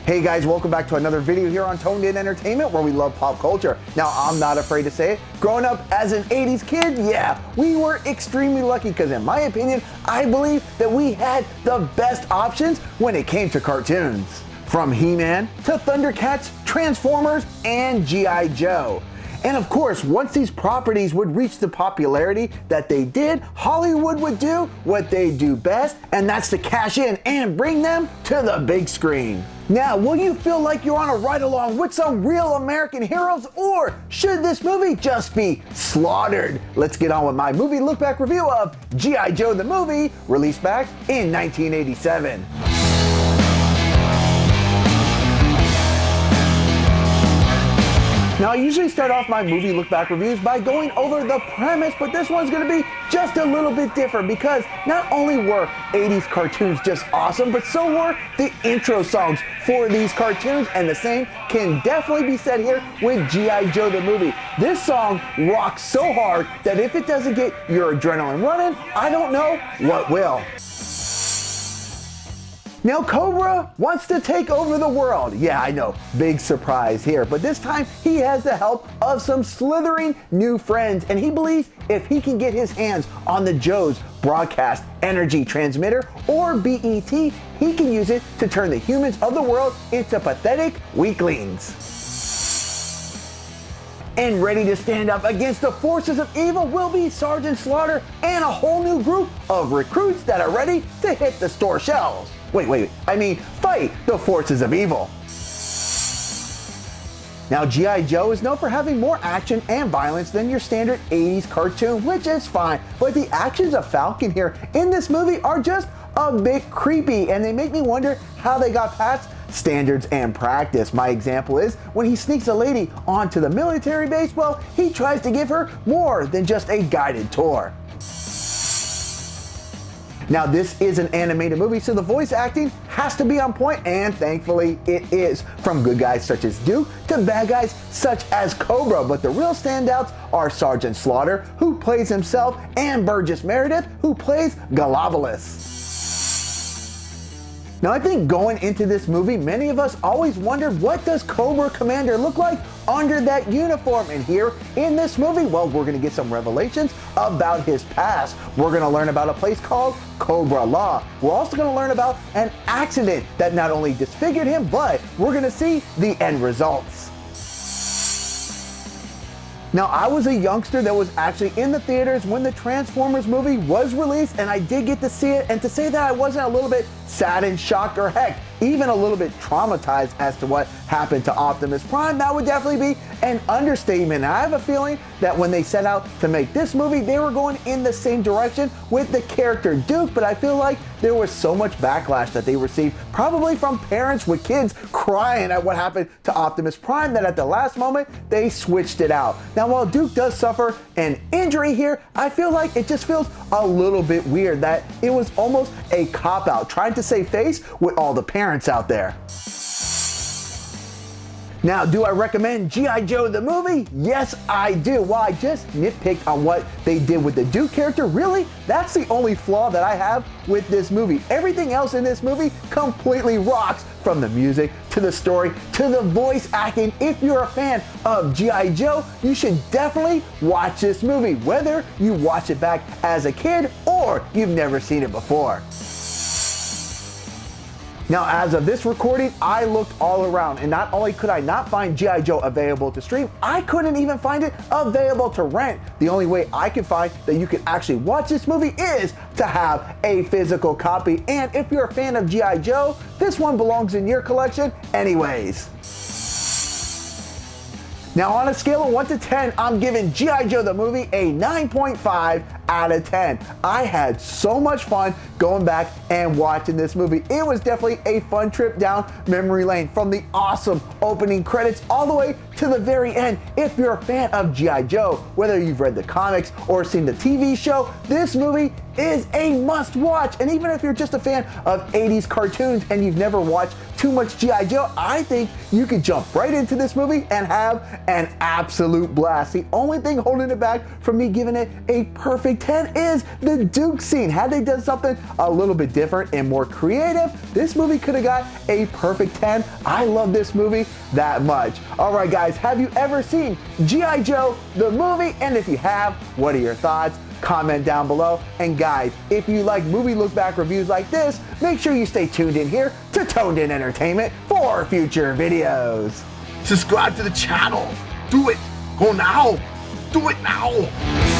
Hey guys, welcome back to another video here on Toned In Entertainment, where we love pop culture. Now, I'm not afraid to say it, growing up as an 80s kid, yeah, we were extremely lucky because in my opinion, I believe that we had the best options when it came to cartoons. From He-Man to Thundercats, Transformers, and G.I. Joe. And of course, once these properties would reach the popularity that they did, Hollywood would do what they do best, and that's to cash in and bring them to the big screen. Now, will you feel like you're on a ride along with some real American heroes, or should this movie just be slaughtered? Let's get on with my movie look back review of G.I. Joe the movie, released back in 1987. Now, I usually start off my movie look-back reviews by going over the premise, but this one's going to be just a little bit different because not only were 80s cartoons just awesome, but so were the intro songs for these cartoons, and the same can definitely be said here with G.I. Joe the movie. This song rocks so hard that if it doesn't get your adrenaline running, I don't know what will. Now, Cobra wants to take over the world. Yeah, I know, big surprise here, but this time he has the help of some slithering new friends, and he believes if he can get his hands on the Joe's broadcast energy transmitter, or BET, he can use it to turn the humans of the world into pathetic weaklings. And ready to stand up against the forces of evil will be Sergeant Slaughter and a whole new group of recruits that are ready to hit the store shelves. I mean, fight the forces of evil. Now, G.I. Joe is known for having more action and violence than your standard 80s cartoon, which is fine, but the actions of Falcon here in this movie are just a bit creepy, and they make me wonder how they got past standards and practice. My example is when he sneaks a lady onto the military base, well, he tries to give her more than just a guided tour. Now, this is an animated movie, so the voice acting has to be on point, and thankfully it is, from good guys such as Duke to bad guys such as Cobra. But the real standouts are Sergeant Slaughter, who plays himself, and Burgess Meredith, who plays Galavolis. Now, I think going into this movie, many of us always wondered, what does Cobra Commander look like under that uniform? And here in this movie, well, we're going to get some revelations about his past. We're going to learn about a place called Cobra Law. We're also going to learn about an accident that not only disfigured him, but we're going to see the end results. Now, I was a youngster that was actually in the theaters when the Transformers movie was released, and I did get to see it, and to say that I wasn't a little bit saddened, shocked, or heck, even a little bit traumatized as to what happened to Optimus Prime, that would definitely be an understatement. And I have a feeling that when they set out to make this movie, they were going in the same direction with the character Duke, but I feel like there was so much backlash that they received, probably from parents with kids crying at what happened to Optimus Prime, that at the last moment, they switched it out. Now, while Duke does suffer an injury here, I feel like it just feels a little bit weird that it was almost a cop-out, trying to save face with all the parents out there. Now, do I recommend G.I. Joe the movie? Yes, I do. While I just nitpicked on what they did with the Duke character, really, that's the only flaw that I have with this movie. Everything else in this movie completely rocks, from the music to the story to the voice acting. If you're a fan of G.I. Joe, you should definitely watch this movie, whether you watch it back as a kid or you've never seen it before. Now, as of this recording, I looked all around, and not only could I not find G.I. Joe available to stream, I couldn't even find it available to rent. The only way I could find that you could actually watch this movie is to have a physical copy. And if you're a fan of G.I. Joe, this one belongs in your collection anyways. Now, on a scale of 1 to 10, I'm giving G.I. Joe the movie a 9.5 out of 10. I had so much fun going back and watching this movie. It was definitely a fun trip down memory lane, from the awesome opening credits all the way to the very end. If you're a fan of G.I. Joe, whether you've read the comics or seen the TV show, this movie is a must watch. And even if you're just a fan of 80s cartoons and you've never watched too much G.I. Joe, I think you could jump right into this movie and have an absolute blast. The only thing holding it back from me giving it a perfect big 10 is the Duke scene. Had they done something a little bit different and more creative, this movie could have got a perfect 10. I love this movie that much. All right, guys, have you ever seen G.I. Joe, the movie? And if you have, what are your thoughts? Comment down below. And guys, if you like movie look back reviews like this, make sure you stay tuned in here to Toned In Entertainment for future videos. Subscribe to the channel. Do it. Go now. Do it now.